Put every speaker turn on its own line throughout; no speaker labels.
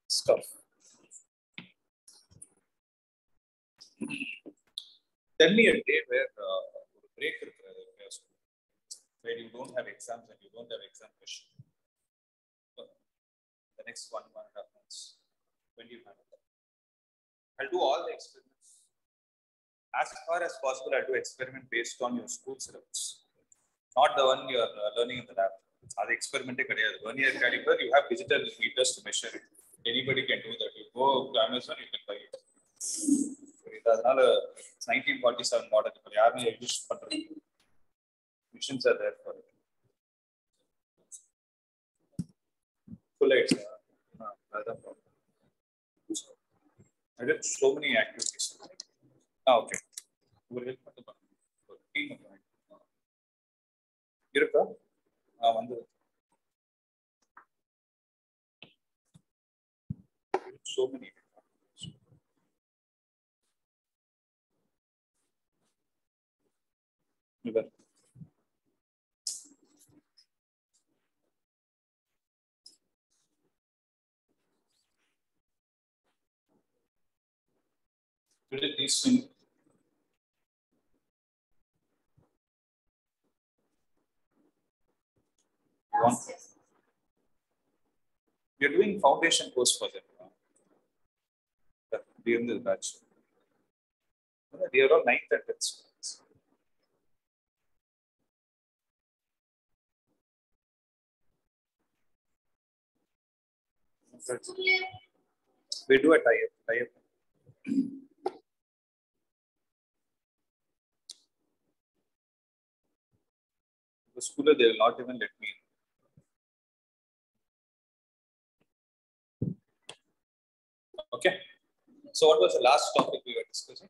stuff. Tell me a day where break where you don't have exams and you don't have exam question. The next 1.5 months. When do you handle that? I'll do all the experiments. As far as possible, I'll do experiment based on your school syllabus. Not the one you are learning in the lab. That's experiment. Vernier caliper, you have digital meters to measure it. Anybody can do that. You go to Amazon, you can buy it. It's 1947 model. Missions are there for it. Full aids. I did so many activities. Okay. So many. These things. We are doing foundation course for them. During this batch. They are all 9th and 10th students. We do a tie-up. The school, they will not even let me in. Okay. So what was the last topic we were discussing?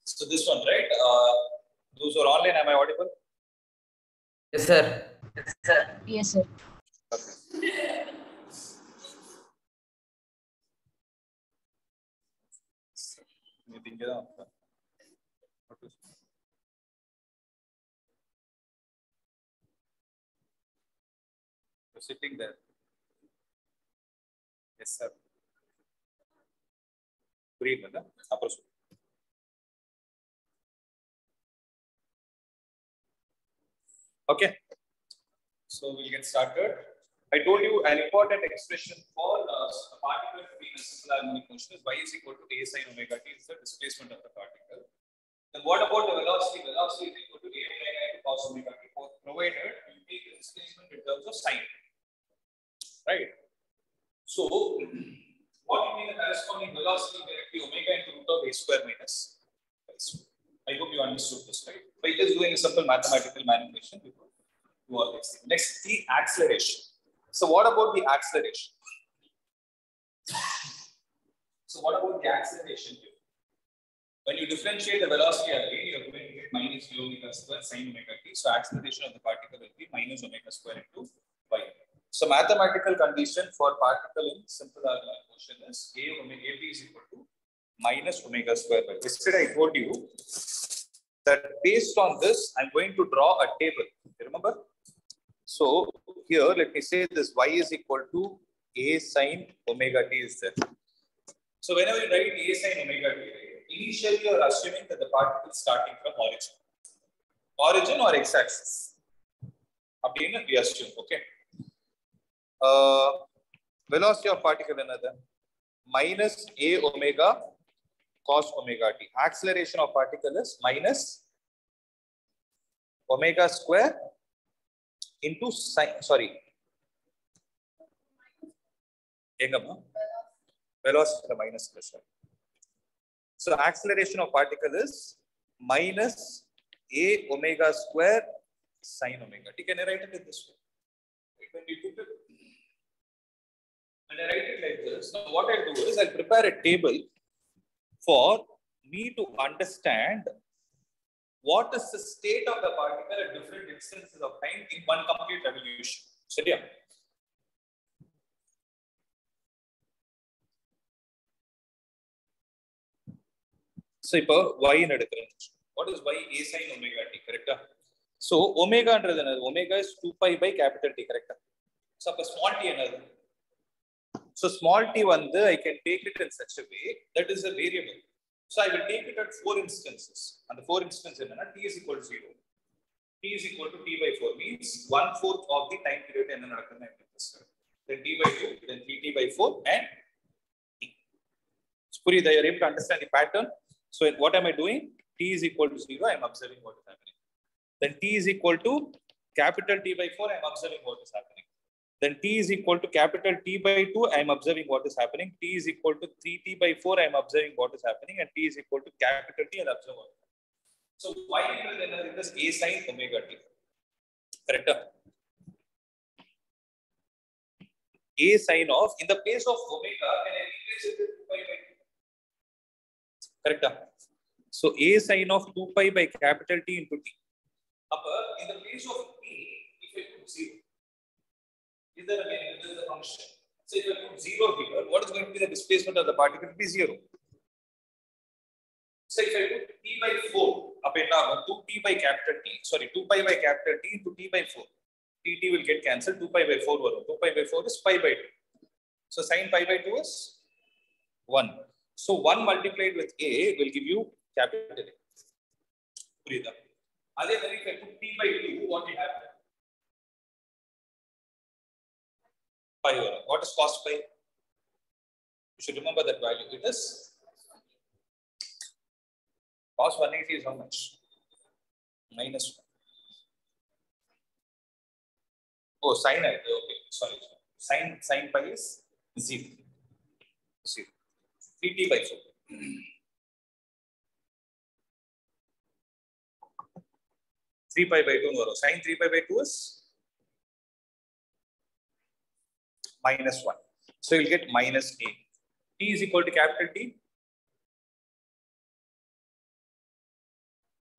So this one, right? Those who are online, am I audible?
Yes, sir.
Yes, sir. Yes, sir.
Okay. You're sitting there. Yes, sir. Okay. So we'll get started. I told you an important expression for a particle being a simple harmonic motion is y is equal to a sin omega t is the displacement of the particle. Then what about the velocity? Velocity is equal to a omega into cos omega t, provided you take the displacement in terms of sin. Right? So what will be the corresponding velocity directly omega into root of a square minus? I hope you understood this, right? By just doing a simple mathematical manipulation, we will do all these things. Next, the acceleration. So what about the acceleration? Here? When you differentiate the velocity again, you are going to get minus v omega square sin omega t. So acceleration of the particle will be minus omega square into y. So mathematical condition for particle in simple harmonic motion is ab is equal to minus omega square y. Yesterday I told you that based on this, I'm going to draw a table. You remember? So here, let me say this y is equal to a sin omega t is there. So whenever you write a sin omega t, initially you are assuming that the particle is starting from origin. Origin or x-axis. We assume, okay. Velocity of particle another minus a omega cos omega t. Acceleration of particle is minus omega square into sin, velocity minus plus. So acceleration of particle is minus a omega square sin omega t. Can I write it in this way? When I write it like this, now what I'll do is I'll prepare a table for me to understand what is the state of the particle at different instances of time in one complete revolution. So, yeah. So இப்போ y ன்னு எடுக்கிறேன். What is y? A sin omega t, correct? So omega ன்றது என்னது? Omega is 2 pi by capital T, correct? So அப்ப small t என்னது? So small t வந்து I can take it in such a way that is a variable. So I will take it at 4 instances. And the 4 instances என்னன்னா t is equal to 0. T is equal to t by 4 means 1/4 of the time period என்ன நடக்குதுன்னு எனக்கு தெரியும். Then t by 2, then 3t by 4 and t. So Purida, you are able to understand the pattern. So what am I doing? T is equal to 0, I am observing what is happening. Then t is equal to capital T by 4, I am observing what is happening. Then t is equal to capital T by 2, I am observing what is happening. T is equal to 3t by 4, I am observing what is happening. And t is equal to capital T, I will observe what is happening. So y equal to this A sin omega t. Correct? A sin of, in the place of omega, can I replace it with 2 pi by 2? Correct? So A sin of 2 pi by capital T into t. In the place of t, if I put 0, is there again this is the function? So if I put 0 here, what is going to be the displacement of the particle? It will be 0. So if I put t by 4, 2t by capital T, sorry, 2 pi by capital T into t by 4. Tt will get cancelled, 2 pi by 4 will. 2 pi by 4 is pi by 2. So sin pi by 2 is 1. So 1 multiplied with A will give you capital A. Breathe up. If I put t by 2, what will happen? Pi over. What is cos pi? You should remember that value. It is cos 180 is how much? Minus 1. Oh, sin I. Okay, sorry. Sin pi is 0. 0. 3t by 4. Three pi by 2 no. Sin 3 pi by 2 is minus 1. So you'll get minus A. T is equal to capital T.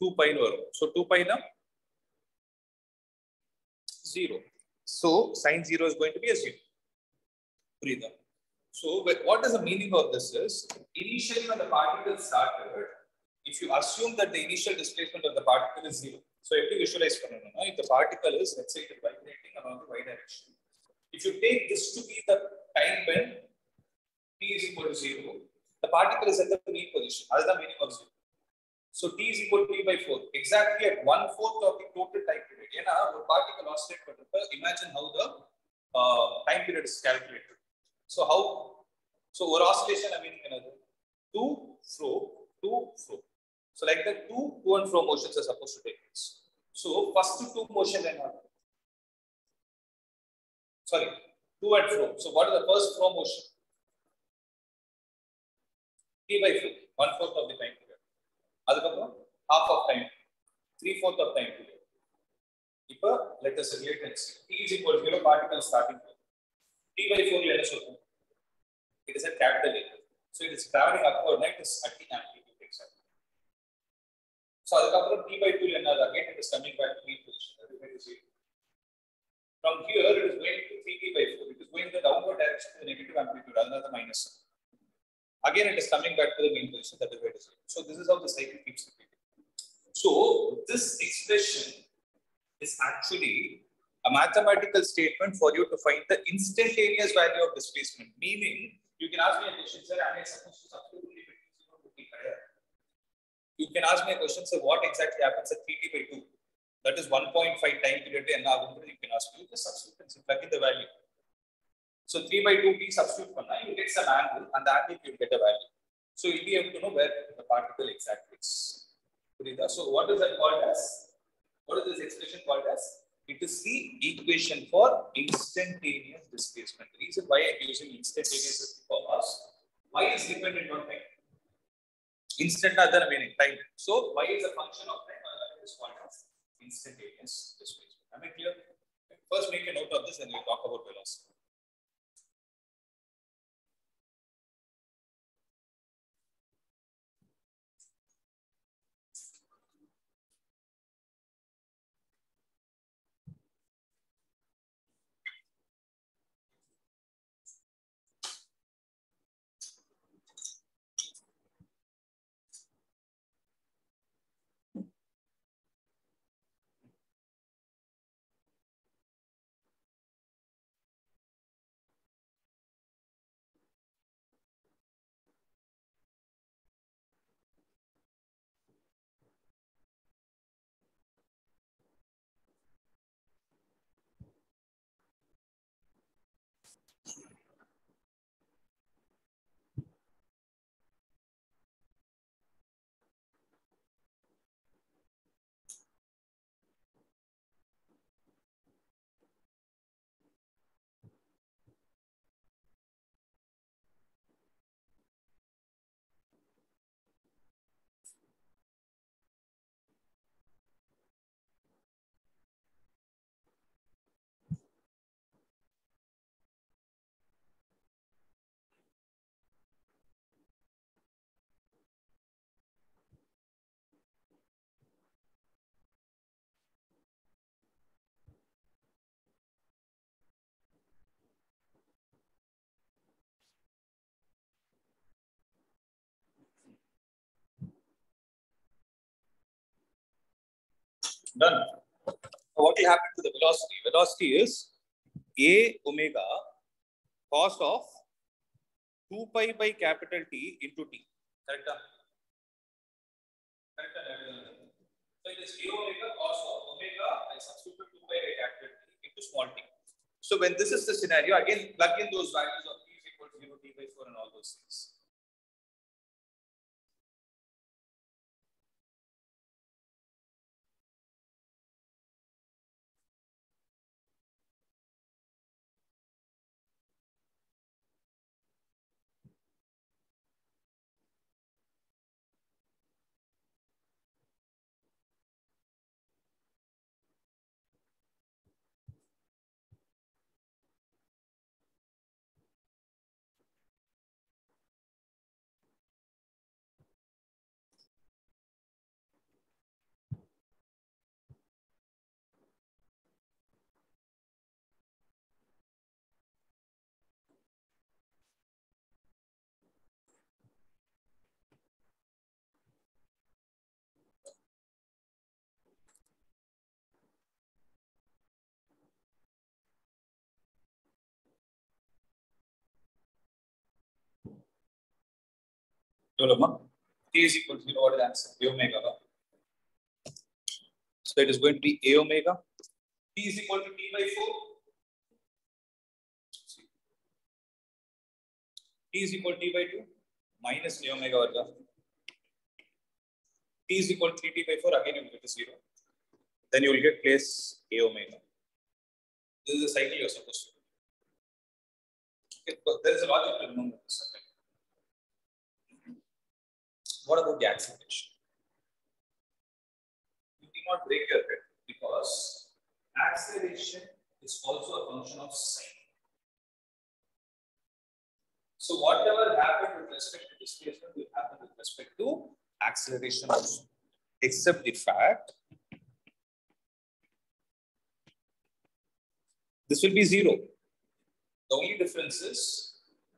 2 pi no. So 2 pi now 0. So sin 0 is going to be a 0. Breathe up. So what is the meaning of this is, initially when the particle started, if you assume that the initial displacement of the particle is 0. So if you visualize if the particle is, let's say, it is vibrating along the y direction. If you take this to be the time when t is equal to 0, the particle is at the mean position. That is the meaning of 0. So t is equal to t by 4, exactly at 1/4 of the total time period. The particle oscillate, imagine how the time period is calculated. So how? So over oscillation, I mean another to fro. So like the two to and fro motions are supposed to take place. So first two motion and sorry, to and fro. So what is the first fro motion? T by 4, 1/4 of the time period. Half of time, 3/4 of time period. Let us relate and see. T is equal to 0, particle starting point. T by 4 let us open. It is a capital A. So it is traveling upward, it is at the amplitude exactly. So T by 2 again it is coming back to mean position. From here it is going to 3T by 4. It is going in the downward direction to the negative amplitude, another minus. Again it is coming back to the mean position, that is where it is. So this is how the cycle keeps repeating. So this expression is actually a mathematical statement for you to find the instantaneous value of displacement. Meaning, you can ask me a question, sir, am I supposed to substitute between 0 and you can ask me a question, sir, what exactly happens at 3t by 2? That is 1.5 time period. And you can ask me, just substitute and plug in the value. So 3 by 2t substitute, you get some angle, and the angle you get a value. So you'll be able to know where the particle exactly is. So what is that called as? What is this expression called as? It is the equation for instantaneous displacement. The reason why I am using instantaneous for us, y is dependent on time. Instant other meaning time. So y is a function of time, it is called as instantaneous displacement. Am I clear? First make a note of this and we'll talk about velocity. Done. So what will happen to the velocity? Velocity is a omega cos of 2 pi by capital T into T. Correct? Correct. So it is a omega cos of omega, I substitute 2 pi by capital T into small t. So when this is the scenario, again plug in those values of t is equal to 0, t by 4 and all those things. T is equal to 0, what is the answer? A omega. So it is going to be a omega. T is equal to t by 4. T is equal to t by 2 minus a omega varga. T is equal to 3t by 4, again you will get a 0. Then you will get place a omega. This is the cycle you are supposed to do. Okay, but there is a logic to remember this. Okay. What about the acceleration? You cannot break your head because acceleration is also a function of sign. So whatever happened with respect to displacement will happen with respect to acceleration also, except the fact this will be 0. The only difference is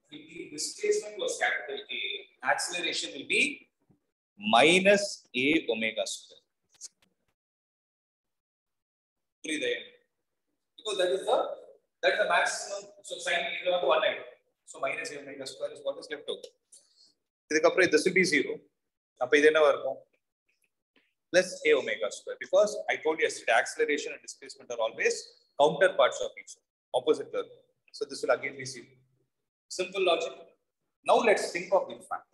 if the displacement was capital A, acceleration will be minus a omega square. Because that is the maximum. So sin is 1 so minus a omega square is what is left over. This will be 0. Plus a omega square, because I told you yesterday acceleration and displacement are always counterparts of each other, opposite the. So this will again be 0. Simple logic. Now let's think of the fact.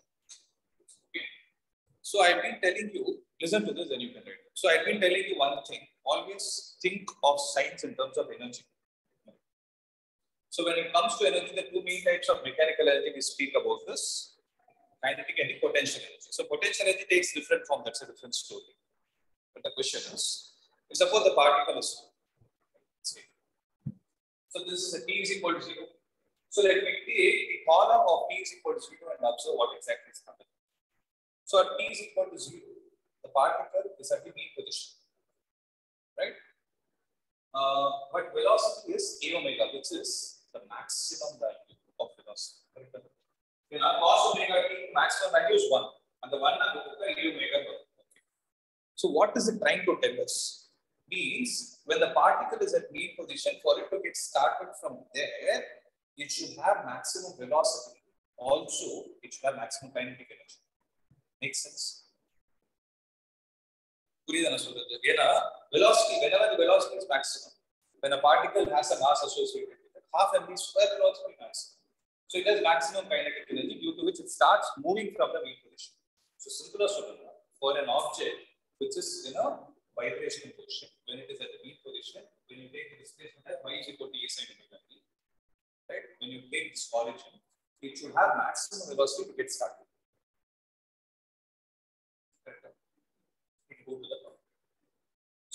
Okay. So I've been telling you, listen to this, then you can write. So I've been telling you one thing. Always think of signs in terms of energy. So when it comes to energy, the two main types of mechanical energy we speak about this: kinetic and potential energy. So potential energy takes different form. That's a different story. But the question is, suppose the particle is. So this is a t is equal to 0. So let me take the column of t is equal to 0 and observe what exactly is happening. So at t is equal to 0, the particle is at the mean position, right? But velocity is a omega, which is the maximum value of velocity. In our cos omega t, maximum value is 1, and the 1 is a omega. Okay. So what is it trying to tell us? Means when the particle is at mean position, for it to get started from there, it should have maximum velocity. Also, it should have maximum kinetic energy. Makes sense? Velocity, whenever the velocity is maximum, when a particle has a mass associated with it, half mv square will also be maximum. So it has maximum kinetic energy, due to which it starts moving from the mean position. So simple for an object which is in a vibrational position, when it is at the mean position, when you take the displacement as y is equal to a sin omega t, right? When you take this origin, it should have maximum velocity to get started. It go to the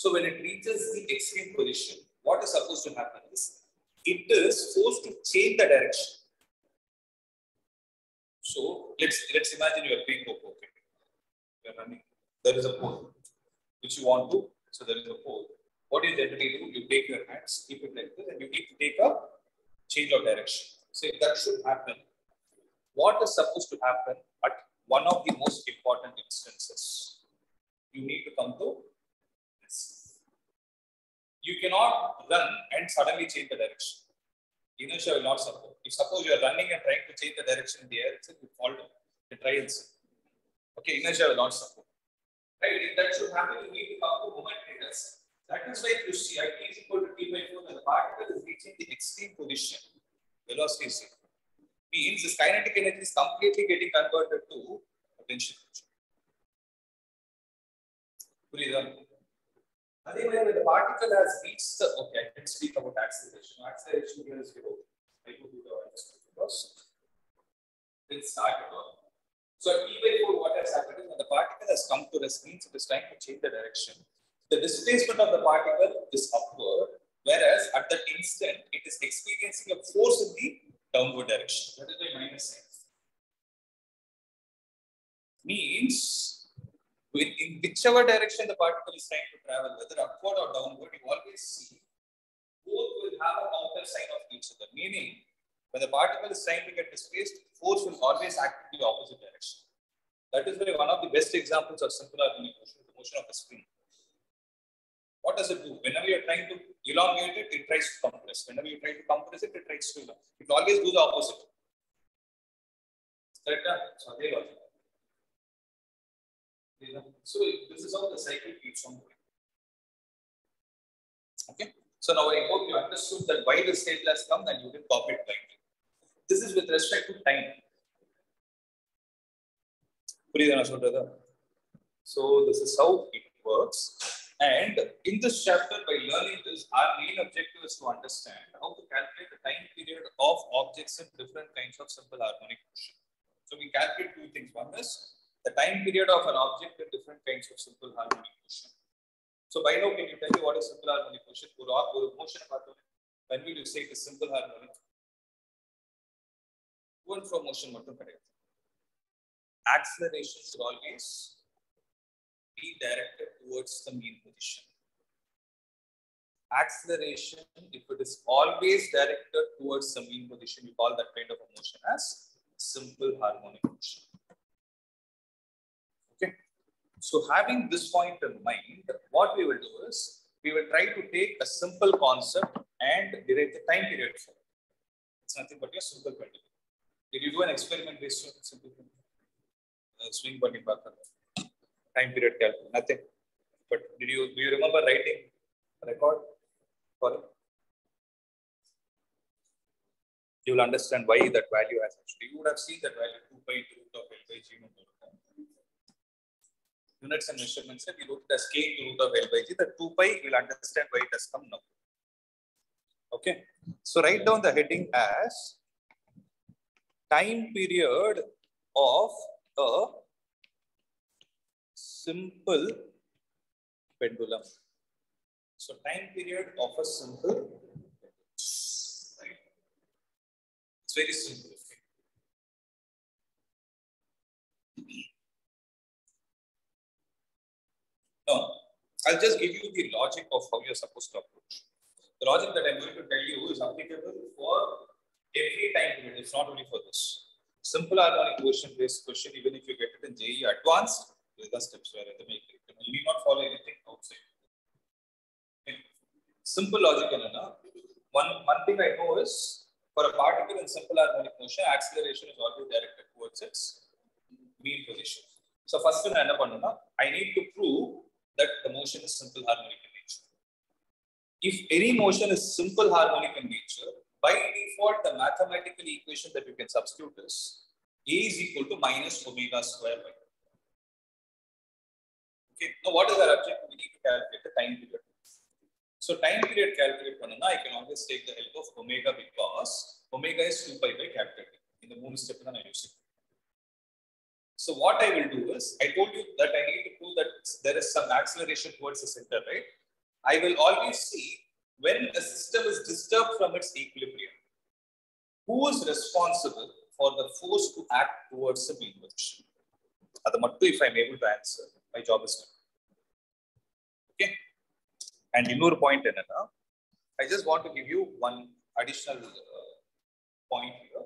So when it reaches the extreme position, what is supposed to happen is it is forced to change the direction. So let's imagine you are playing Coco. Okay, you are running. There is a pole which you want to. So there is a pole. What do you generally do? You take your hands, keep it like this, and you need to take a change of direction. So if that should happen, what is supposed to happen at one of the most important instances? You need to come to this. You cannot run and suddenly change the direction. Inertia will not support. If suppose you are running and trying to change the direction in the air, it will fall down. The trials. Okay, inertia will not support. Right? If that should happen, you need to come to momentum. That is why you see I is equal to T by 4 and the particle is reaching the extreme position. Velocity is zero. Means this kinetic energy is completely getting converted to potential energy. When the particle has reached the, okay, I can speak about acceleration. Acceleration here is zero. I go to the first. Let's start it off. So at T by 4, what has happened is when the particle has come to rest, means it is trying to change the direction. The displacement of the particle is upward, whereas at that instant, it is experiencing a force in the downward direction. That is why minus sign. Means in whichever direction the particle is trying to travel, whether upward or downward, you always see both will have a counter sign of each other. Meaning, when the particle is trying to get displaced, force will always act in the opposite direction. That is why one of the best examples of simple harmonic motion is the motion of a spring. What does it do? Whenever you are trying to elongate it, it tries to compress. Whenever you try to compress it, it tries to elongate. It will always do the opposite. Correct? So, so this is how the cycle keeps on going. Okay. So now I hope you understood that why this table has come and you can copy it blindly. This is with respect to time. So this is how it works. And in this chapter, by learning this, our main objective is to understand how to calculate the time period of objects in different kinds of simple harmonic motion. So we calculate two things. One is the time period of an object in different kinds of simple harmonic motion. So by now, can you tell me what is simple harmonic motion? When will you say it is simple harmonic? To and from motion, acceleration should always be directed towards the mean position. Acceleration, if it is always directed towards the mean position, you call that kind of a motion as simple harmonic motion. Okay. So having this point in mind, what we will do is we will try to take a simple concept and derive the time period for it. It's nothing but a simple pendulum. Did you do an experiment based on simple pendulum? Swing button time period calculation, nothing. But do you remember writing a record for it? You will understand why that value has actually. You would have seen that value 2 pi root of L by G. Units and measurements, we wrote it as K into root of L by G. The 2 pi, you will understand why it has come now. Okay. So write down the heading as time period of a simple pendulum. So time period of a simple pendulum. Right? It's very simple. Now, I'll just give you the logic of how you're supposed to approach. The logic that I'm going to tell you is applicable for every time period. It's not only for this. Simple harmonic motion based question, even if you get it in JEE advanced, there are steps where they make it. You need not follow anything outside. Okay. Simple logic. One thing I know is for a particle in simple harmonic motion, acceleration is always directed towards its mean position. So first thing I need to prove that the motion is simple harmonic in nature. If any motion is simple harmonic in nature, by default, the mathematical equation that you can substitute is A is equal to minus omega square by. Okay. Now, what is our objective? We need to calculate the time period. So, time period calculate I can always take the help of omega because omega is 2 pi by capital T. In the moon step, I use it. So, what I will do is, I told you that I need to prove that there is some acceleration towards the center, right? I will always see when a system is disturbed from its equilibrium, who is responsible for the force to act towards the mean position. If I'm able to answer, my job is done. Okay. And another point, I just want to give you one additional point here.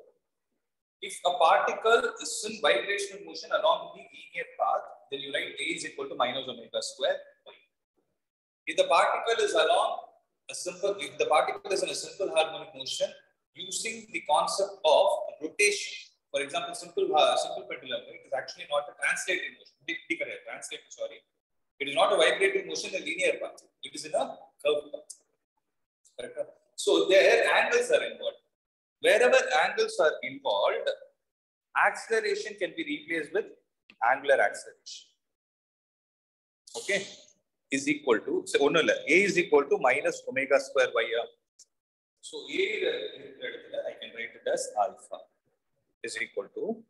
If a particle is in vibrational motion along the linear path, then you write A is equal to minus omega square y. If the particle is in a simple harmonic motion using the concept of rotation, for example, simple pendulum, it is actually not a translating motion. It is not a vibrating motion in a linear path. It is in a curved path. So there angles are involved. Wherever angles are involved, acceleration can be replaced with angular acceleration. Okay, is equal to, so A is equal to minus omega square y. So I can write it as alpha is equal to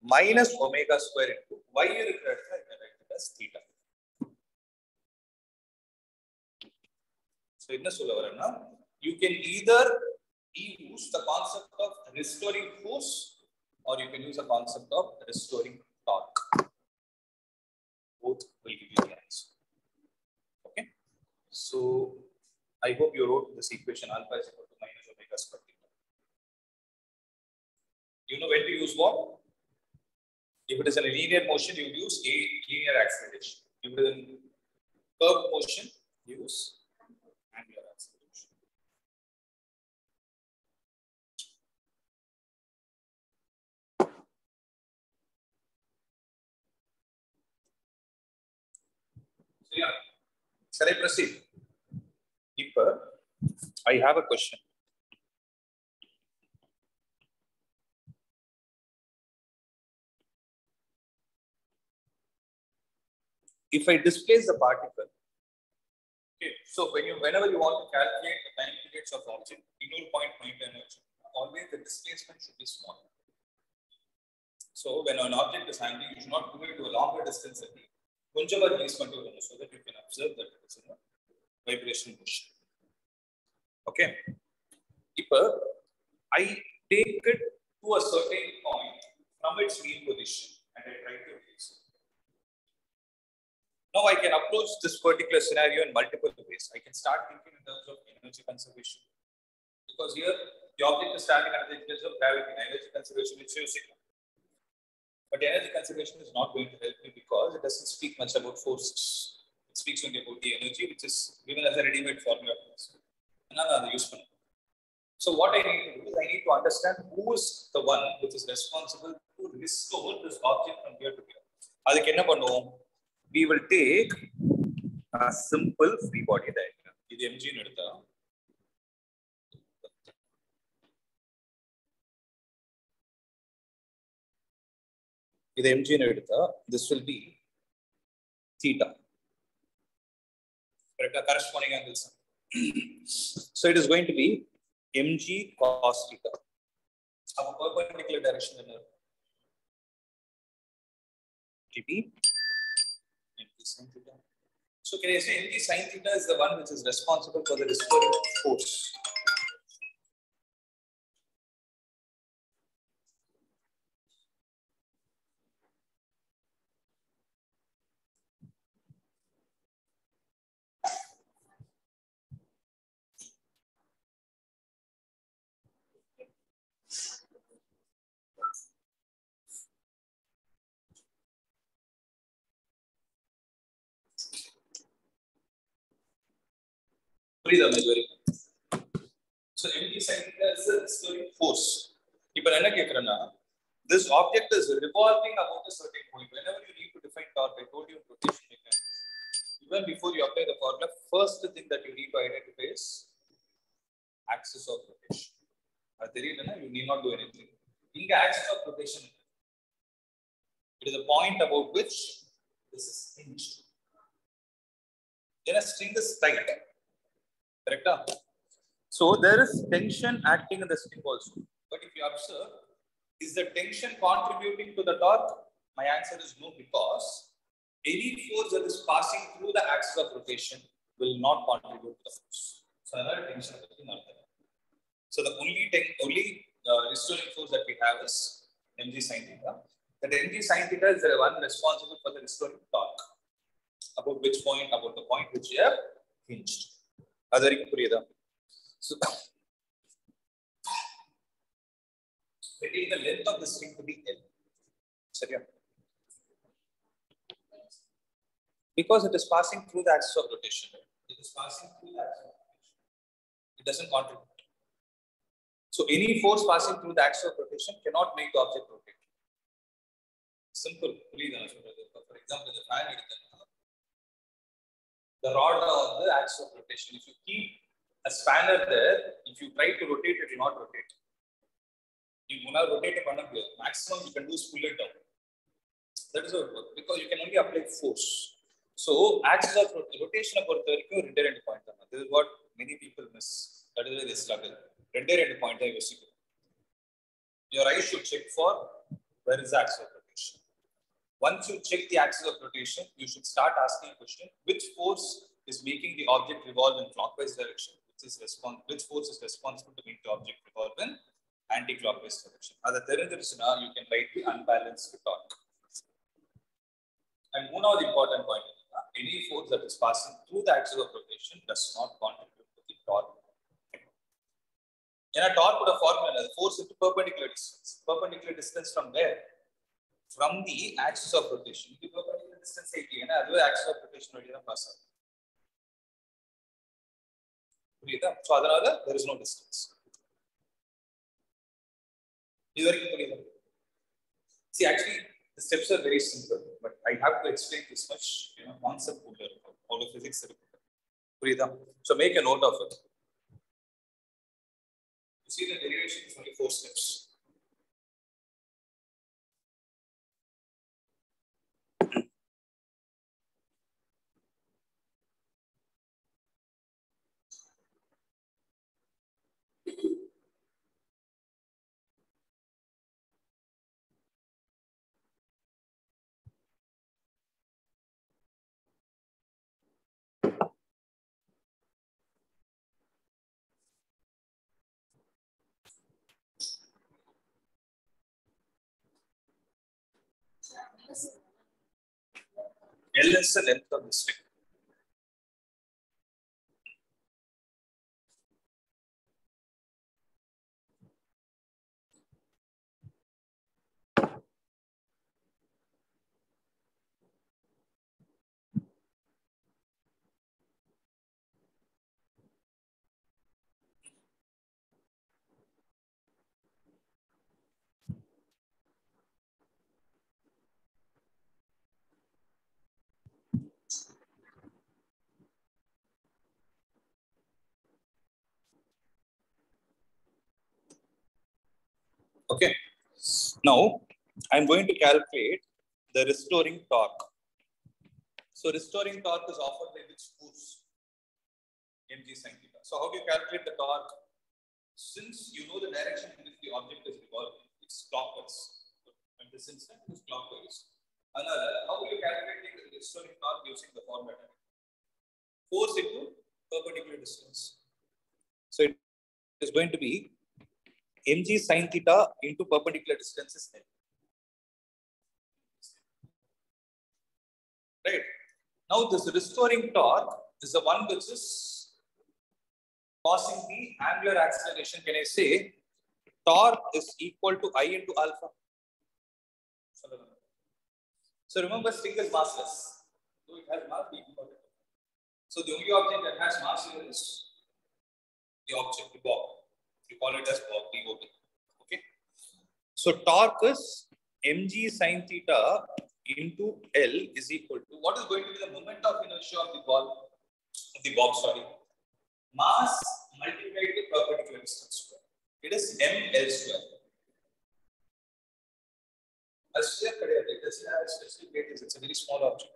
minus omega square into y. I can write it as theta. So you can either use the concept of restoring force or you can use the concept of restoring torque. Both will give you the answer. Okay. So I hope you wrote this equation alpha is equal to minus omega square theta. You know when to use what? If it is in a linear motion, you use a linear acceleration. If it is in curved motion, use angular acceleration. So yeah, shall I proceed? Deeper, I have a question. If I displace the particle, okay, so whenever you want to calculate the time periods of object, point energy, always the displacement should be small. So when an object is hanging, you should not do it to a longer distance so that you can observe that it is in a vibration motion. Okay. If I take it to a certain point from its mean position and I try to replace it. Now I can approach this particular scenario in multiple ways. I can start thinking in terms of energy conservation. Because here the object is standing under the influence of gravity. Energy conservation is using. But energy conservation is not going to help me because it doesn't speak much about forces. It speaks only about the energy, which is given as a ready-made formula. Another useful. So what I need to do is I need to understand who is the one which is responsible to restore this object from here to here. We will take a simple free body diagram. This is MG. This will be theta. Corresponding angles. So it is going to be mg cos theta. A perpendicular direction in mg sin theta. So can I say mg sin theta is the one which is responsible for the restoring force? So mg sin theta is the restoring force. This object is revolving about a certain point. Whenever you need to define torque, I told you rotation mechanics. Even before you apply the formula, first thing that you need to identify is axis of rotation. You need not do anything. In the axis of rotation, it is a point about which this is hinged. Then a string is tight. Correct? So there is tension acting in the string also. But if you observe, is the tension contributing to the torque? My answer is no, because any force that is passing through the axis of rotation will not contribute to the force. So another tension. So the only restoring force that we have is mg sin theta. That mg sin theta is the one responsible for the restoring torque. About which point? About the point which we have hinged. So we take the length of the string to be L. Because it is passing through the axis of rotation. It is passing through the axis of rotation. It doesn't contribute. So any force passing through the axis of rotation cannot make the object rotate. Simple. For example, the fan, the rod on the axis of rotation. If you keep a spanner there, if you try to rotate, it will not rotate. You will not rotate it. Maximum you can do is pull it down. That is how it works, because you can only apply force. So axis of rotation about the render point. This is what many people miss. That is why they struggle. Render point. Your eyes should check for where is the axis of rotation. Once you check the axis of rotation, you should start asking a question: which force is making the object revolve in clockwise direction? Which force is responsible to make the object revolve in anti-clockwise direction? As a you can write the unbalanced torque. And one of the important point: any force that is passing through the axis of rotation does not contribute to the torque. In a torque, put a formula: the force into perpendicular distance. Perpendicular distance from where? From the axis of rotation. The perpendicular distance is the axis of rotation. So there is no distance. See, actually, the steps are very simple, but I have to explain this much, concept out of physics. So make a note of it. You see, the derivation is only 4 steps. L is the length of the string. Okay. Now, I'm going to calculate the restoring torque. So, restoring torque is offered by which force? Mg sin theta. So, how do you calculate the torque? Since you know the direction in which the object is revolving, it's clockwise. And this instant is clockwise. Another, how will you calculate the restoring torque using the formula? Force into perpendicular distance. So, it is going to be mg sin theta into perpendicular distance is L. Right. Now, this restoring torque is the one which is causing the angular acceleration. Can I say torque is equal to I into alpha? So remember, string is massless. So it has mass. So the only object that has mass here is the object, the bob. You call it as bob, DOB. Okay. So torque is mg sin theta into L is equal to what is going to be the moment of inertia of the ball, mass multiplied with perpendicular distance square. It is ml square. It's a very small object.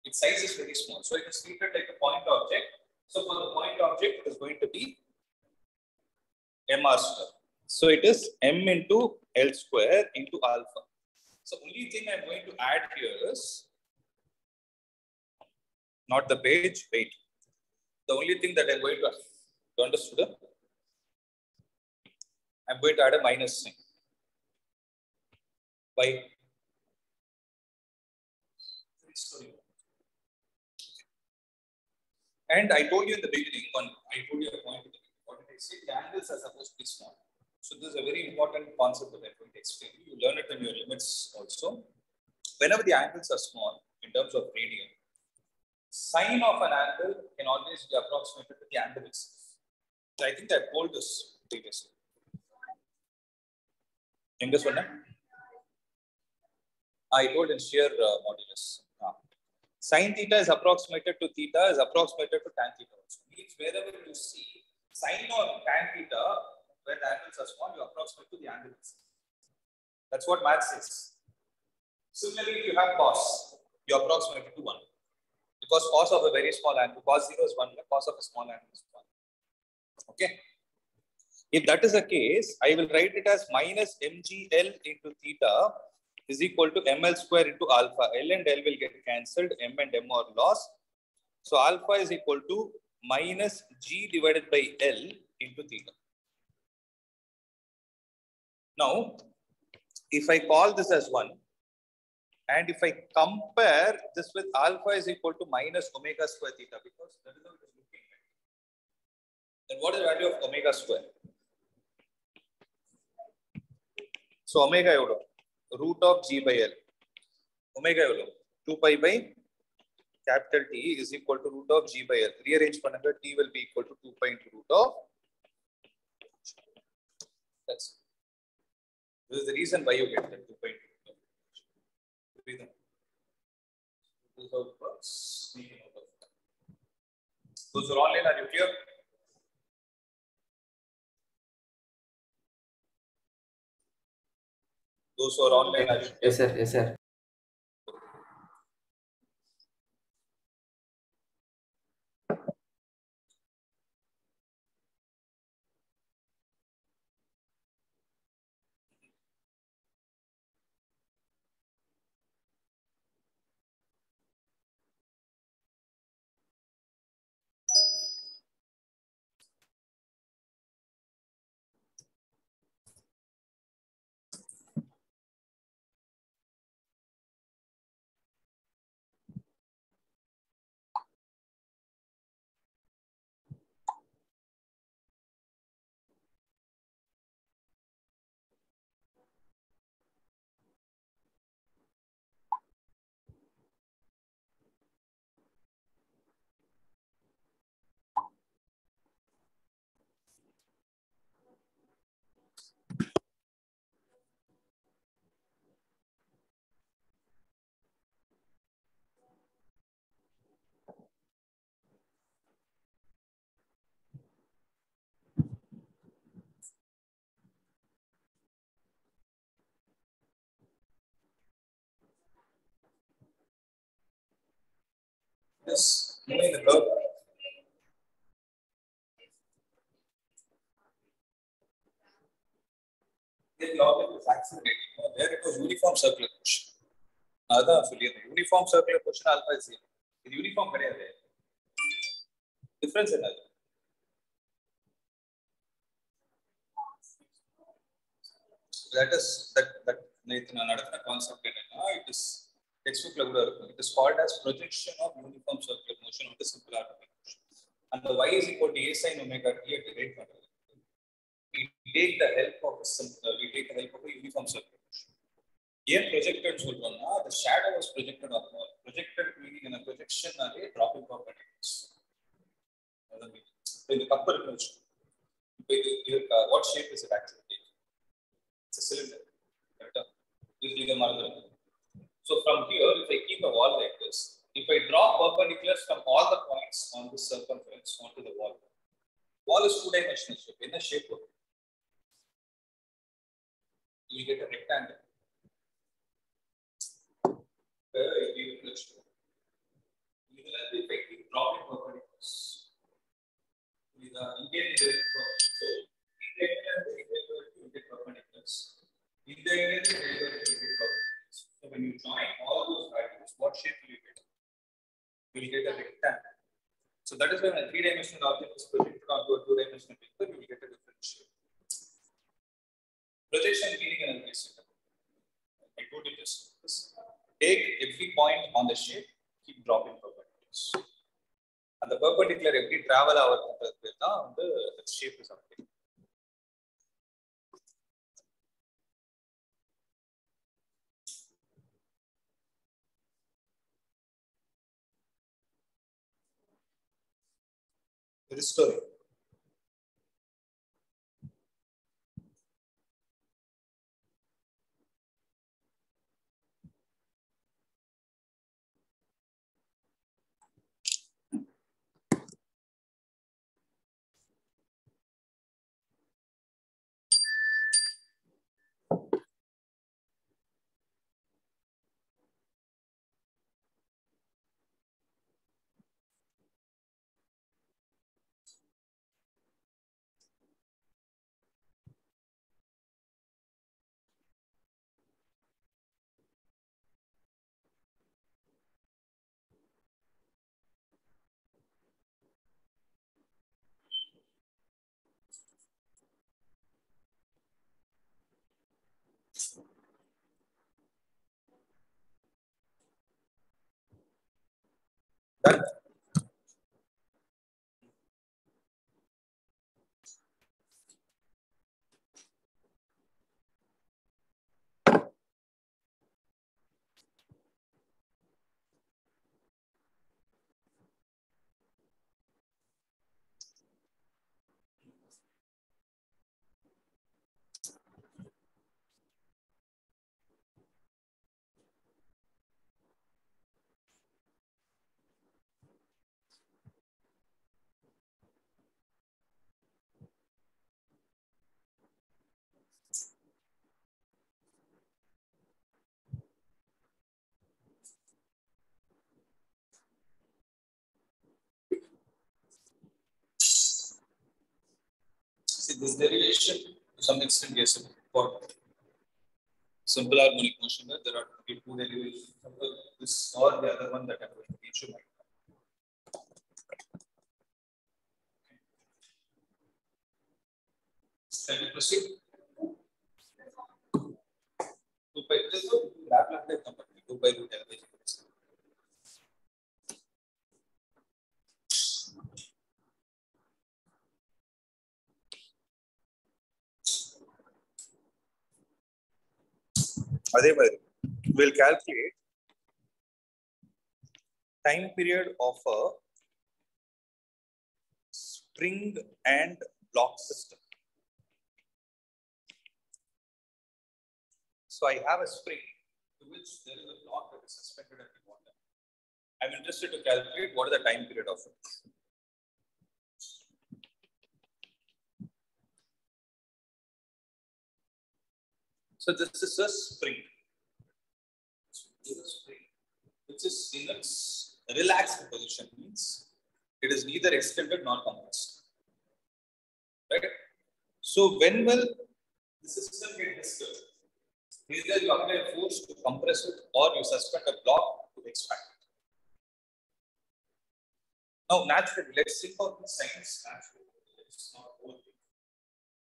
Its size is very small, so it is treated like a point object. So for the point object, it is going to be mr square. So it is m into L square into alpha. So only thing I'm going to add here is not the page. Wait. The only thing that I'm going to, you understood? I'm going to add a minus sign. Why? And I told you in the beginning, I told you a point in the beginning. What did I say? The angles are supposed to be small. So this is a very important concept that I'm going to explain. You learn it in your limits also. Whenever the angles are small, in terms of radian, sine of an angle can always be approximated to the angle itself. So I think I told this previously. In this one, I told in shear modulus. Sin theta is approximated to theta is approximated to tan theta also. Means wherever you see sin or tan theta, where the angles are small, you approximate to the angle itself. That's what math says. Similarly, if you have cos, you approximate it to 1. Because cos of a very small angle, cos 0 is 1, cos of a small angle is 1. Okay. If that is the case, I will write it as minus mgl into theta is equal to ml square into alpha. L and L will get cancelled. M and M are lost. So alpha is equal to minus g divided by L into theta. Now, if I call this as 1, and if I compare this with alpha is equal to minus omega square theta, because that is how it is looking at. Then what is the value of omega square? So omega euro, root of g by L. Omega euro, 2 pi by capital T is equal to root of g by L. Rearrange pannanga, T will be equal to 2 pi into root of. That's it. This is the reason why you get that 2 pi into root of. This is how it works. Those are online, are you clear? Those who are online, are you clear?
Yes, sir. Yes, sir.
Yes, moving the curve. The object is accelerating. There it was uniform circular motion. That's uniform circular motion alpha is 0. The uniform difference in that. That is that concept in it is textbook. It is called as projection of uniform circular motion of the simple harmonic motion. And the y is equal to a sin omega t at the rate control. We take the help of a uniform circular motion. Here projected the shadow was projected on the wall. Projected meaning in a projection are a dropping perpendiculars. In the upper image, what shape is it actually? It's a cylinder. So from here, if I keep a wall like this, if I draw perpendiculars from all the points on the circumference onto the wall, wall is two-dimensional shape. In a shape, you get a rectangle. If I keep dropping perpendiculars, so when you join all those values, what shape will you get? You will get a rectangle. So So that is why when a three-dimensional object is projected onto a two-dimensional paper, you will get a different shape. Projection meaning and analysis. I told you this. Take every point on the shape, keep dropping perpendiculars. And the perpendicular every travel hour the shape is updated. Restoring. Done. See, this derivation to some extent is important. Simple harmonic motion, there are two derivations. This or the other one that I'm going to teach you. Can we proceed? We'll calculate time period of a spring and block system. So I have a spring to which there is a block that is suspended at the bottom. I'm interested to calculate what is the time period of it. So this is a spring. This is a spring which is in its relaxed position, means it is neither extended nor compressed. Right? So when will the system get disturbed? Either you apply a force to compress it or you suspend a block to expand it. Now, naturally, let's think of the science naturally. It's not whole thing.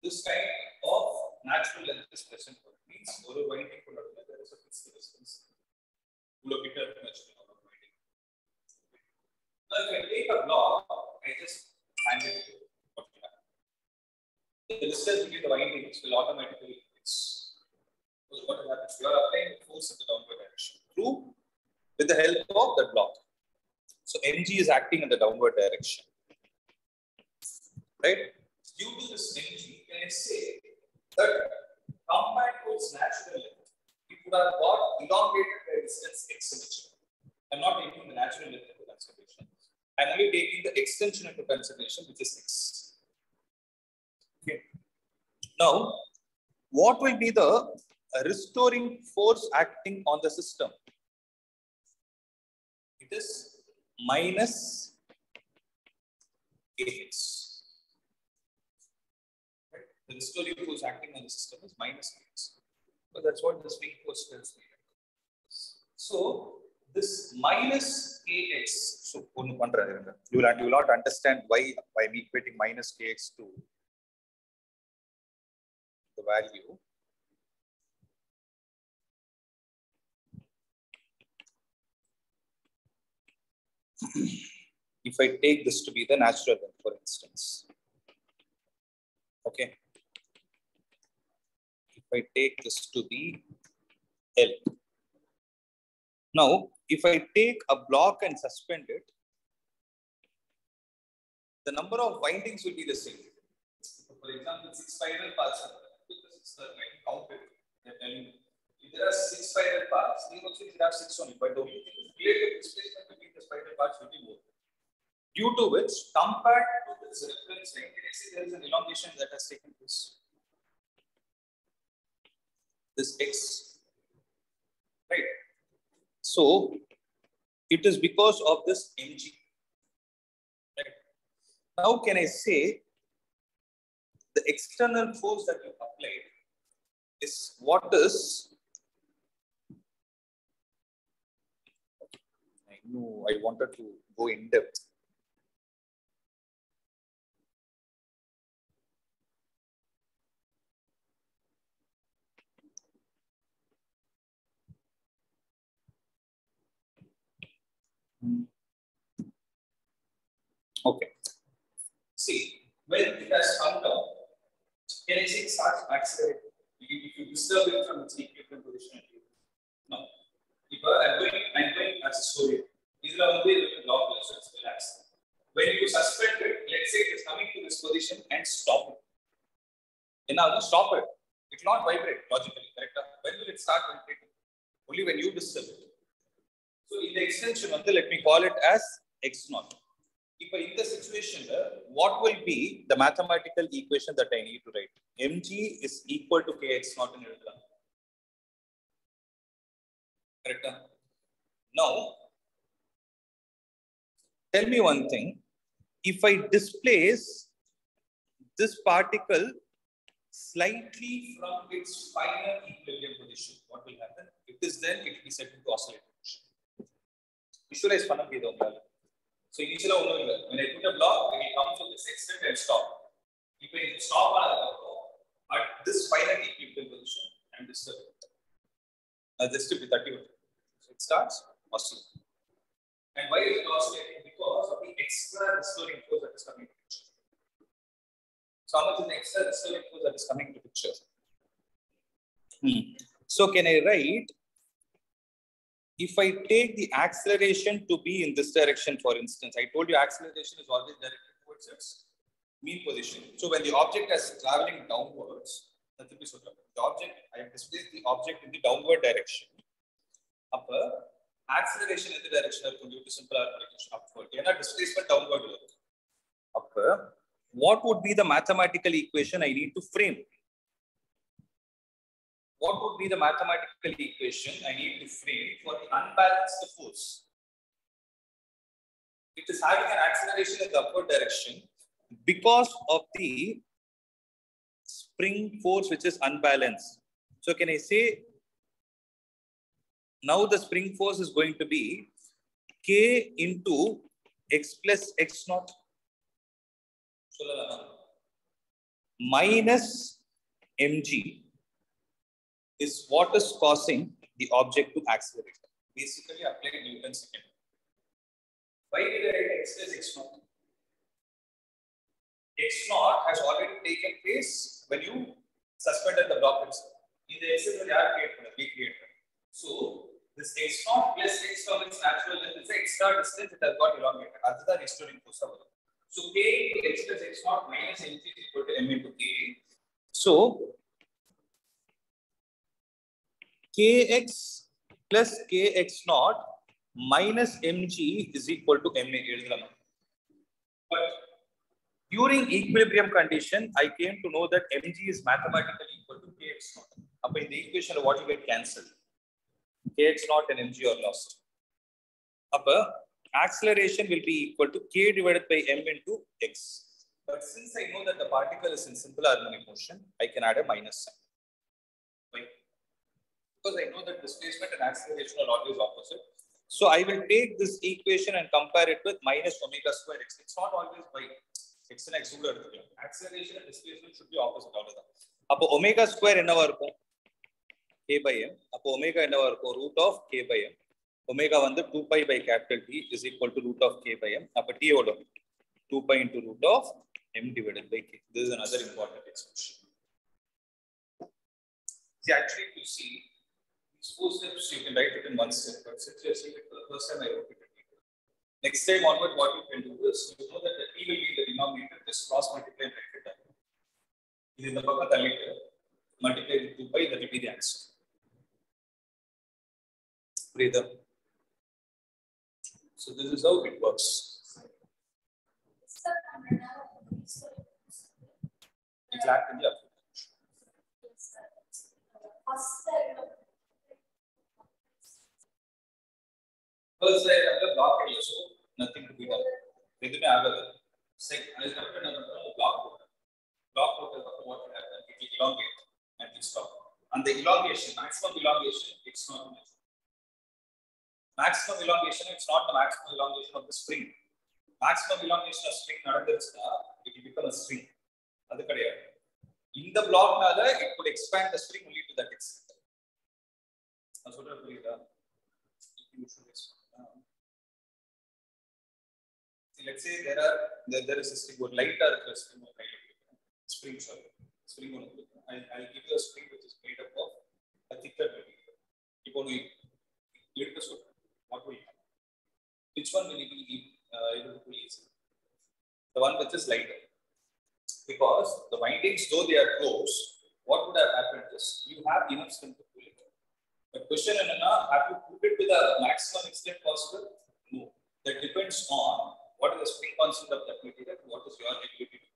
This kind of natural length is present for means over winding there is a fixed distance. Kilometer natural winding. Now, if I take a block, I just hand it to what you have. The distance between the windings will automatically increase. So what happens? You are applying force in the downward direction through with the help of the block. So mg is acting in the downward direction. Right? Due to this mg, can I say that compared to its natural length, it would have got elongated by distance extension. I'm not taking the natural length into consideration. I'm only taking the extension into consideration, which is x. Okay. Now, what will be the restoring force acting on the system? It is minus AX. Right? The restoring force acting on the system is minus AX. So that's what the swing force tells me. So this minus kx. So you will not understand why I'm equating minus kx to the value. If I take this to be the natural one, for instance, okay. If I take this to be L. Now, if I take a block and suspend it, the number of windings will be the same. So for example, 6 spiral paths. Count it. If there are 6 spiral paths, you also have 6 only. But the only thing is relative displacement between the spiral paths will be more. Due to which, compared to this reference line, there is an elongation that has taken place. This x, right? So it is because of this mg. Right? Now, can I say the external force that you applied is what is? I know I wanted to go in depth. Okay. See, when it has come down, can I say it starts accelerating? If you disturb it from its equilibrium position, no. If I'm going as a story, these are only lawless, so it's relaxed. When you suspend it, let's say it is coming to this position and stop it. And now stop it. It will not vibrate logically, correct? When will it start vibrating? Only when you disturb it. So in the extension, let me call it as x0. If in the situation, what will be the mathematical equation that I need to write? Mg is equal to kx0 in Irudra. Correct? Now, tell me one thing. If I displace this particle slightly from its final equilibrium position, what will happen? It is then it will be set into oscillating motion. Visualize panam idonga. So initially, when I put a block, it will come to this extent and stop. If I stop at this final equilibrium position and disturb it, this will be 30. So it starts oscillating. And why is it oscillating? Because of the extra restoring force that is coming to picture. So how much is the extra restoring force that is coming to picture? So can I write? If I take the acceleration to be in this direction, for instance, I told you acceleration is always directed towards its mean position. So when the object is traveling downwards, that will be so. The object, I have displaced the object in the downward direction. Upper acceleration in the direction of due to simple application upward. Displacement downward. Upper. What would be the mathematical equation I need to frame? What would be the mathematical equation I need to frame for the unbalanced force? It is having an acceleration in the upward direction because of the spring force which is unbalanced. So can I say now the spring force is going to be K into x plus x naught minus mg is what is causing the object to accelerate. Basically, apply Newton's second. Why did I write x plus x naught? X naught has already taken place when you suspended the block itself. In the x we create. So this x naught plus x from its natural length is extra distance it has got elongated. That's the restoring force. So k into x plus x naught minus mg is equal to m into k. So kx plus kx naught minus mg is equal to ma. But during equilibrium condition, I came to know that mg is mathematically equal to kx naught. Up in the equation, what you get cancelled? Kx naught and mg are lost. Upper acceleration will be equal to k divided by m into x. But since I know that the particle is in simple harmonic motion, I can add a minus sign. Why? Because I know that displacement and acceleration are always opposite. So I will take this equation and compare it with minus omega square x. It's not always by x and x. Acceleration and displacement should be opposite. அப்போ omega square என்னவா இருக்கும்? K by m. அப்போ omega என்னவா இருக்கும்? Root of K by m. Omega வந்து 2 pi by capital T is equal to root of K by m. அப்போ T எவ்வளோ? 2 pi into root of m divided by K. This is another important expression. See, actually, you see, these 4 steps you can write it in one step, but since you are seeing it for the first time, I wrote it in detail. Next time onward, what you can do is, you know that the T will be the denominator, just cross multiply and write it down. This is the bucket multiply with 2 pi, that will be the answer. Breathe up. So this is how it works. Exactly. First side of the block area, so nothing to be done. Redume agad. Second, I have to block water. Block water, what will happen? It will elongate and will stop. And the elongation, maximum elongation, it's not maximum elongation. It's not the maximum elongation of the spring. Maximum elongation of spring, it will become a string. In the block, it could expand the string only to that extent. That's what I believe. Let's say there is a string or lighter string. I'll give you a string which is made up of a thicker material. What will happen? Which one will you be able to pull easily? The one which is lighter. Because the windings, though they are close, what would have happened is you have enough strength to pull it. The question is, have you put it to the maximum extent possible? No. That depends on what is the spring constant of that material and what is your ability to do it.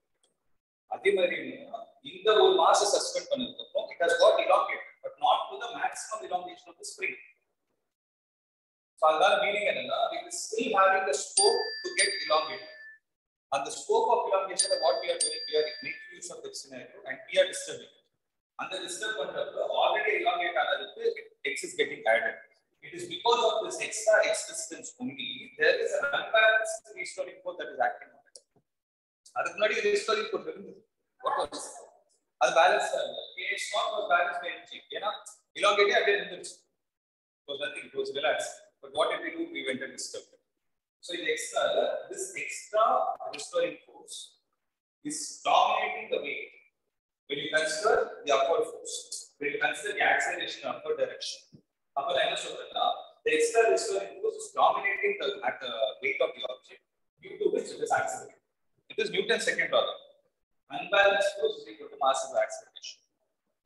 In the mass is suspend it has got elongated, but not to the maximum elongation of the spring. So that meaning it is still having the scope to get elongated. And the scope of elongation of what we are doing, we are making use of this scenario and we are disturbing it. And the disturb already elongated, x is getting added. It is because of this extra x distance only, there is an unbalanced restoring force that is acting on it. Restoring force, what was this? That's balanced. It's not was balanced by anything. Elongated again, it was nothing, it was relaxed. But what did we do? We went and disturbed it. So this extra restoring force is dominating the weight when you consider the upward force, when you consider the acceleration in upward direction. The extra restoring force is dominating the weight of the object, due to which it is accelerating. It is Newton's second law. Unbalanced force is equal to mass of acceleration.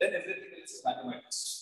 Then everything else is mathematics.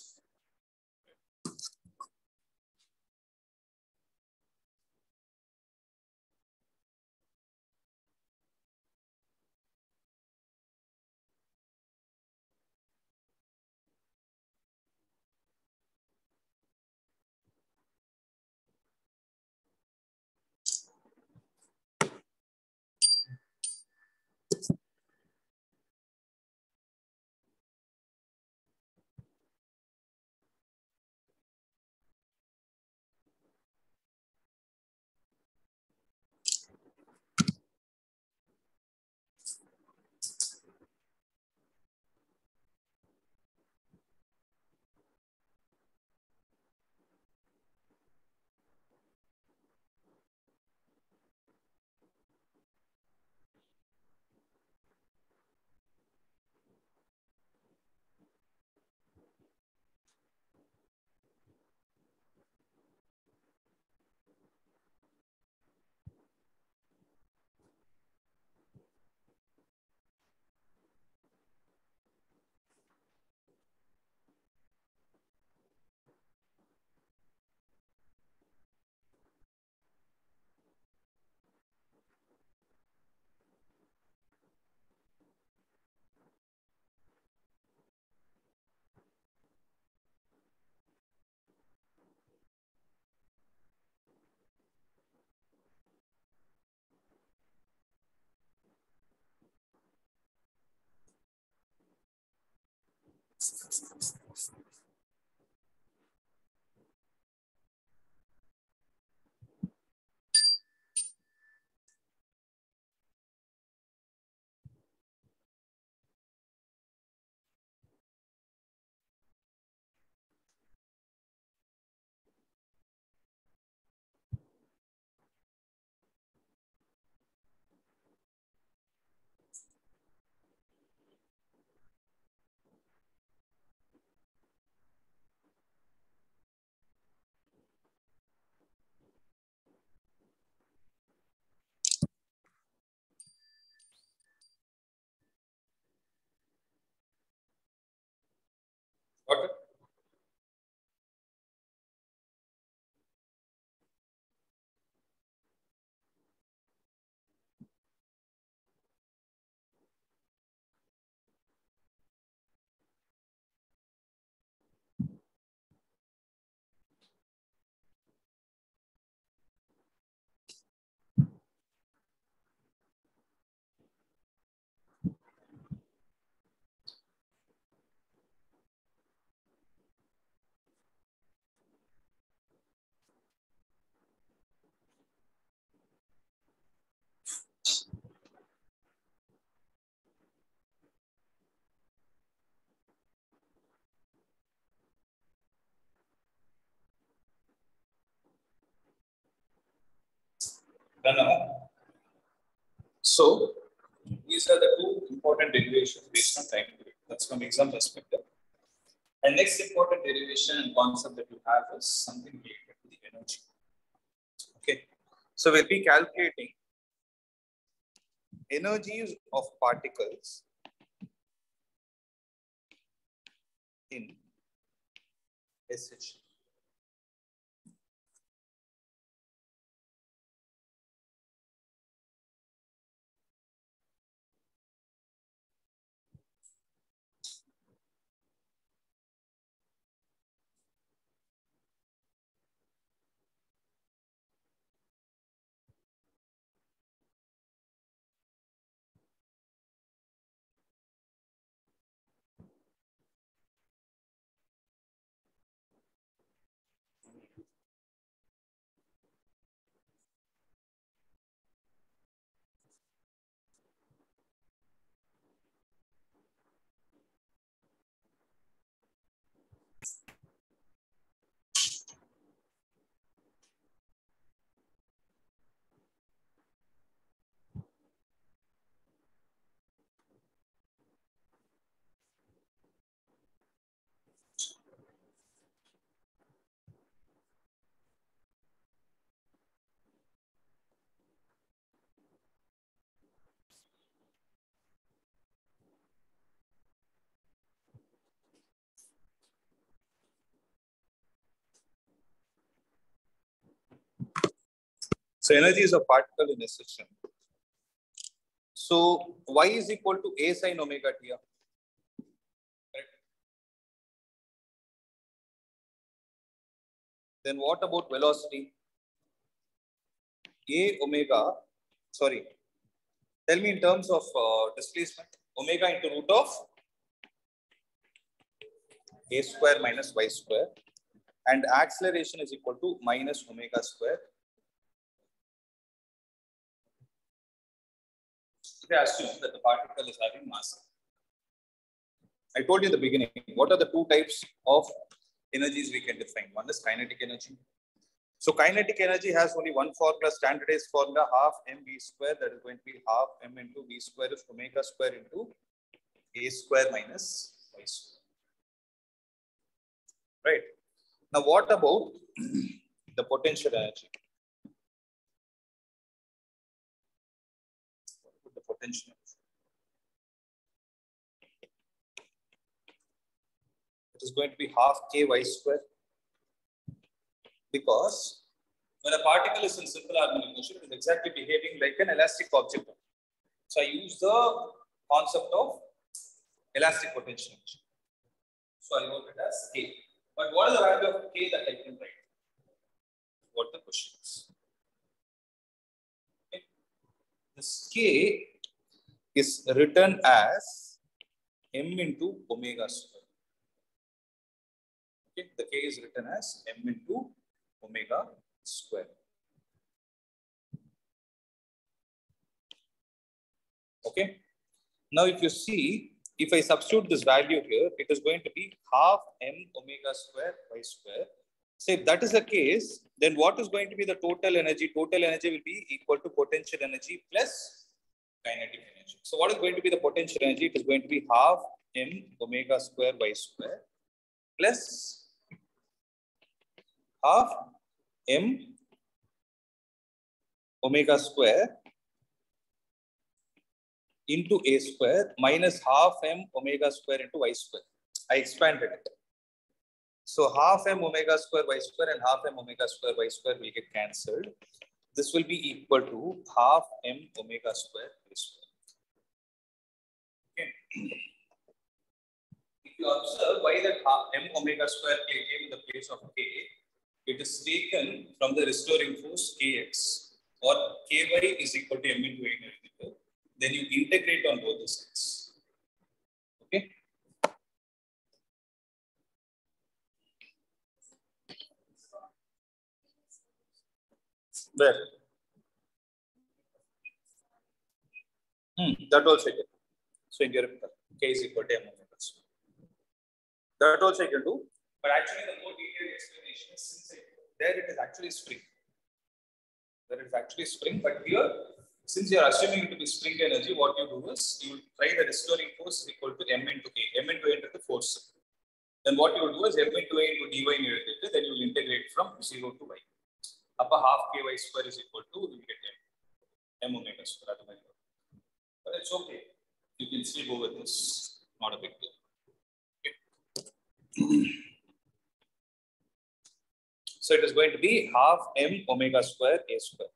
Done now? So these are the two important derivations based on time period. That's from exam perspective. And next important derivation and concept that you have is something related to the energy. Okay. So we'll be calculating energies of particles in SH. So energy is a particle in a system. So y is equal to a sin omega t. Correct? Then what about velocity? A omega, sorry, tell me in terms of displacement, omega into root of a square minus y square, and acceleration is equal to minus omega square. They assume that the particle is having mass. I told you in the beginning, what are the two types of energies we can define? One is kinetic energy. So kinetic energy has only one formula, standardized formula, half mv square, that is going to be half m into v square is omega square into a square minus y square. Right. Now what about the potential energy? The potential energy. It is going to be half k y square, because when a particle is in simple harmonic motion, it is exactly behaving like an elastic object. So I use the concept of elastic potential energy. So I wrote it as k. But what is the value of k that I can write? What the question is. Okay. This k is written as m into omega square. Okay. The k is written as m into omega square. Okay. Now, if you see, if I substitute this value here, it is going to be half m omega square y square. So if that is the case, then what is going to be the total energy? Total energy will be equal to potential energy plus kinetic energy. So what is going to be the potential energy? It is going to be half m omega square y square plus half m omega square into a square minus half m omega square into y square. I expanded it. So half m omega square y square and half m omega square y square will get cancelled. This will be equal to half m omega square y square. Okay. If you observe why that half m omega square came in the place of k, it is taken from the restoring force kx, or ky is equal to m into a. Then you integrate on both the sides. Okay. Where? That also I can do. So in your k is equal to m omega square. That also I can do. But actually, the more detailed explanation is, since there it is actually spring. That is actually spring, but here, since you are assuming it to be spring energy, what you do is you will try the restoring force is equal to M into A. M into A into the force. Then what you will do is M into A into dy in your then you will integrate from 0 to y. Upper half ky square is equal to, you will get M omega square. But it's okay. You can still go with this. Not a big deal. Okay. So it is going to be half M omega square A square.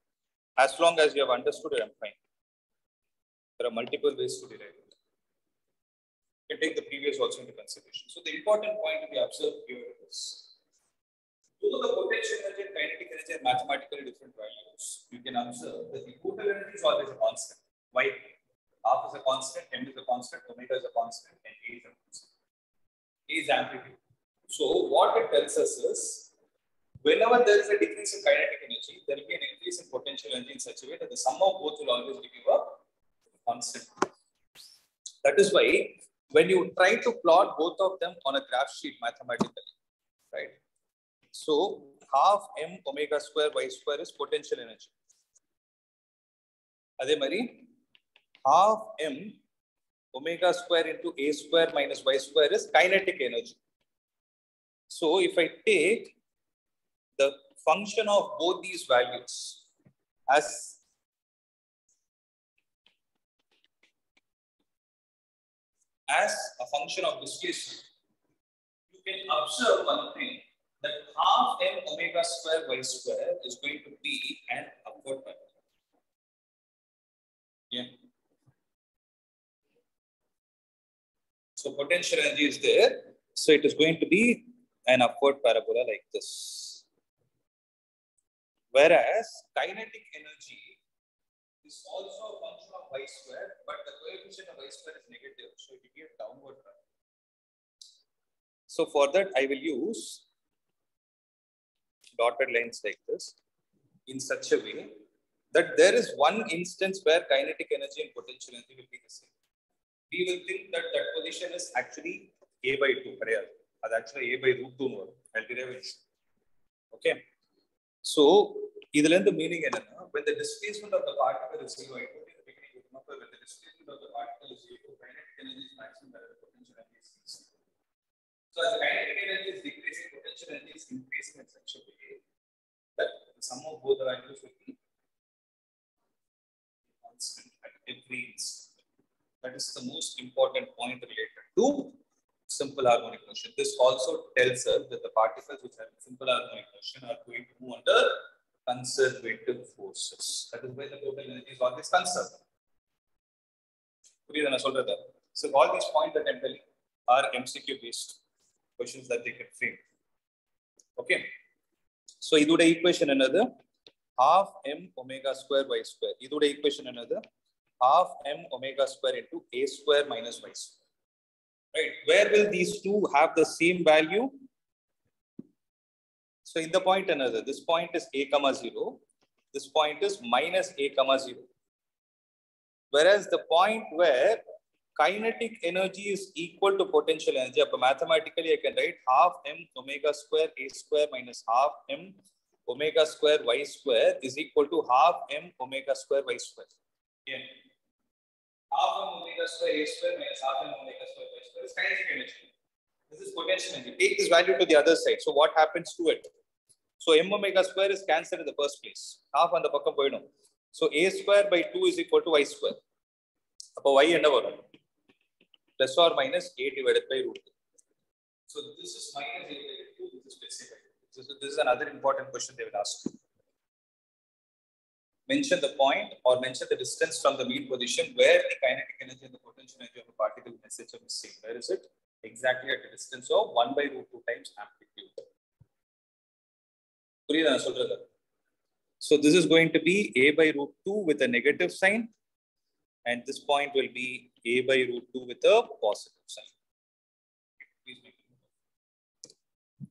As long as you have understood it, I'm fine. There are multiple ways to derive it. You can take the previous also into consideration. So the important point to be observed here is, though the potential energy and kinetic energy are mathematically different values, you can observe that the total energy is always a constant. Why? Half is a constant, M is a constant, omega is a constant, and A is a constant. A is amplitude. So what it tells us is, whenever there is a decrease in kinetic energy, there will be an increase in potential energy in such a way that the sum of both will always give you a constant. That is why when you try to plot both of them on a graph sheet mathematically, right? So half M omega square y square is potential energy. Adhe mari half M omega square into A square minus y square is kinetic energy. So if I take the function of both these values as a function of displacement, you can observe one thing, that half M omega square y square is going to be an upward parabola. Yeah. So potential energy is there. So it is going to be an upward parabola like this. Whereas kinetic energy is also a function of y square, but the coefficient of y square is negative, so it will be a downward parabola. So for that, I will use dotted lines like this in such a way that there is one instance where kinetic energy and potential energy will be the same. We will think that that position is actually A by 2. That's actually A by root 2. I'll derive it. Okay. So, the meaning is when the displacement of the particle is 0, I told you in the beginning, remember when the displacement of the particle is 0, kinetic energy is maximum, the potential energy is increasing. So, as the kinetic energy is decreasing, potential energy is increasing in such a way that the sum of both the values will be constant at every instant. That is the most important point related to simple harmonic motion. This also tells us that the particles which have simple harmonic motion are going to move under conservative forces. That is why the total energy is always conserved. So all these points that I'm telling are MCQ based questions that they can frame. Okay. So this is the equation another half M omega square y square. This is the equation another half M omega square into A square minus y square. Right? Where will these two have the same value? So in the point another, this point is A comma 0. This point is minus A comma 0. Whereas the point where kinetic energy is equal to potential energy, mathematically I can write half M omega square A square minus half M omega square y square is equal to half M omega square y square. Yeah. Half M omega square A square minus half M omega square y square is kinetic energy. This is potential energy. Take this value to the other side. So what happens to it? So M omega square is cancelled in the first place. Half on the pakkam poidum. So A square by 2 is equal to y square. Appo y enna varum? Plus or minus A divided by root 2. So this is minus A divided by 2. This is plus A by 2. This is another important question they will ask. Mention the point or mention the distance from the mean position where the kinetic energy and the potential energy of the particle in SHM is same. Where is it? Exactly at a distance of 1 by root 2 times amplitude. So this is going to be A by root 2 with a negative sign, and this point will be A by root 2 with a positive sign. Please make it.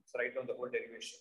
So write down the whole derivation.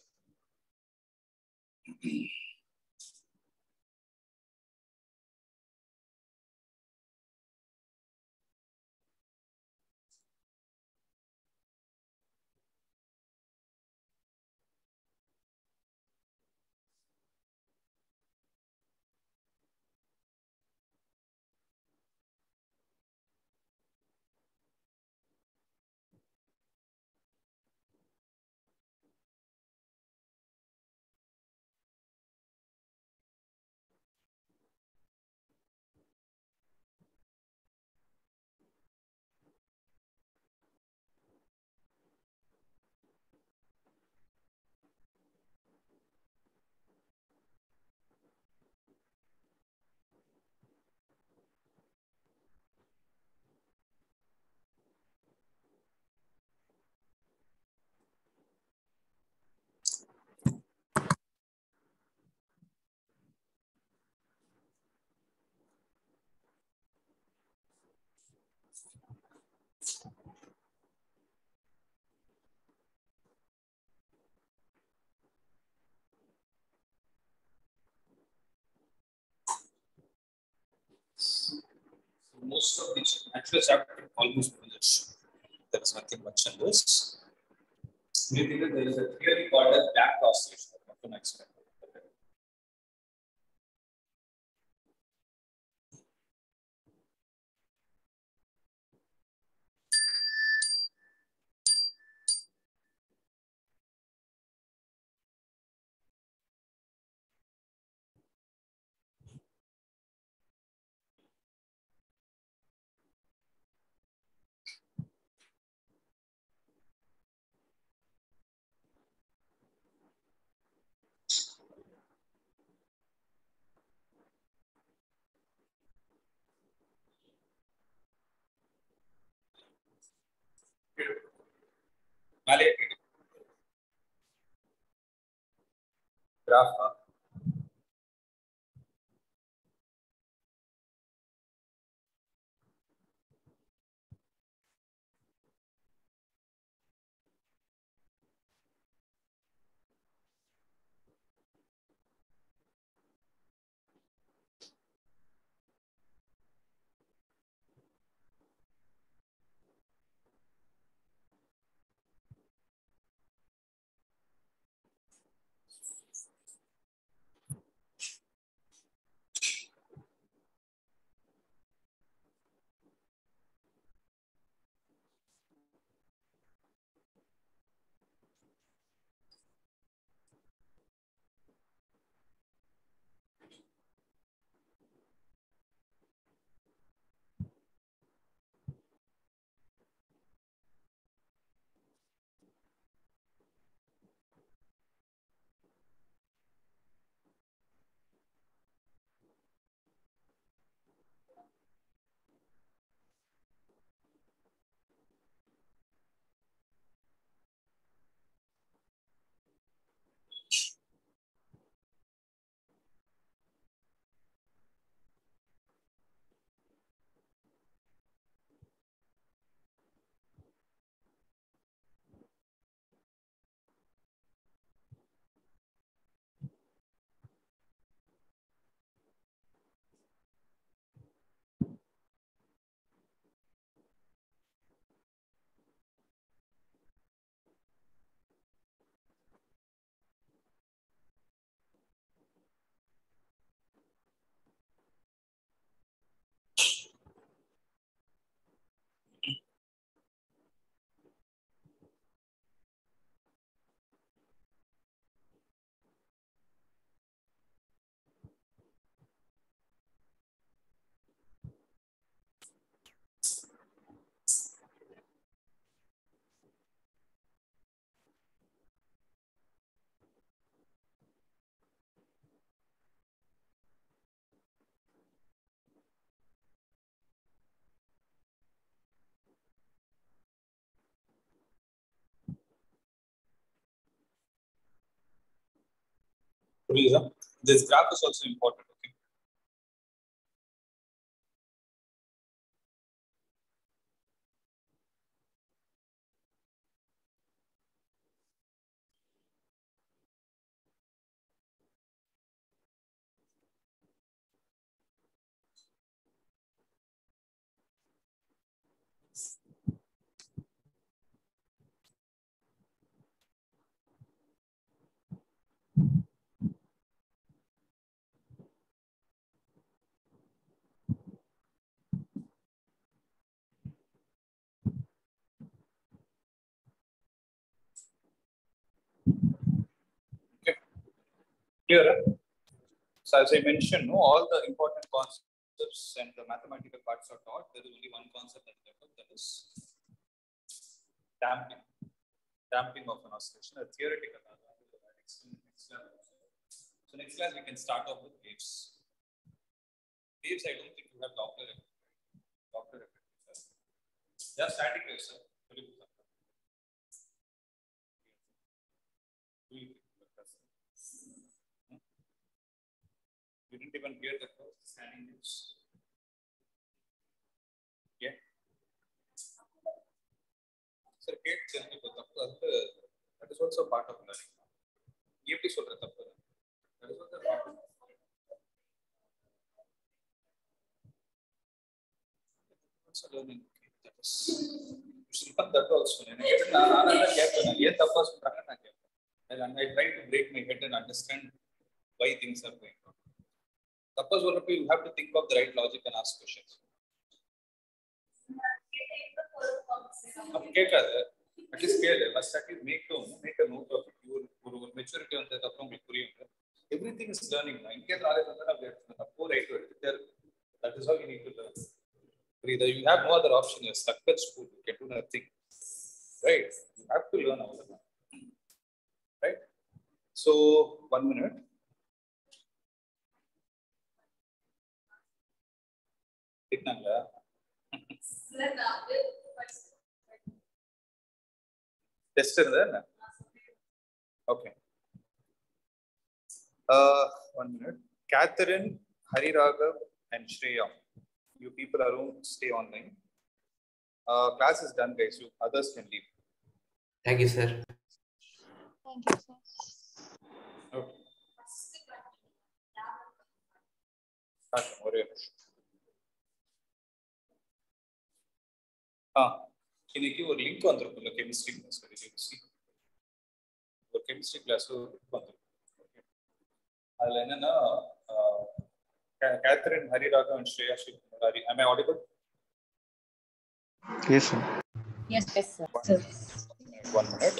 most of the actual chapter almost finished. There is nothing much in this. Maybe there is a theory called as back oscillation. What to expect? Graph. This graph is also important. Okay. Okay. Clear? So as I mentioned, no, all the important concepts and the mathematical parts are taught. There is only one concept that is left, that is damping. Damping of an oscillation, a theoretical. So next class we can start off with waves. Waves, I don't think you have Doppler effect. Doppler effect. Just static waves, sir. You didn't even hear the first standing waves. Yeah. Sir, that is also part of learning. That is also part of learning. That is, you should learn that also. And I try to break my head and understand why things are going on. Suppose you have to think of the right logic and ask questions. At least make a note of it. Your maturity on that. Everything is learning. That is how you need to learn. Either you have no other option. You're stuck at school. You can do nothing. Right? You have to learn all of that. Right? So 1 minute. Test there. Okay. 1 minute. Catherine, Hariraghav, and Shreya. You people around, stay online. Class is done, guys. You others can leave.
Thank you, sir.
Thank you, sir.
Okay. இன்னைக்கு ஒரு link வந்திருக்குல்ல chemistry class ஒரு chemistry class வந்திருக்கும். அதுல என்னன்னா Catherine, Hariraghav, and Shreya. Am I audible?
Yes, sir.
Yes, sir.
1 minute.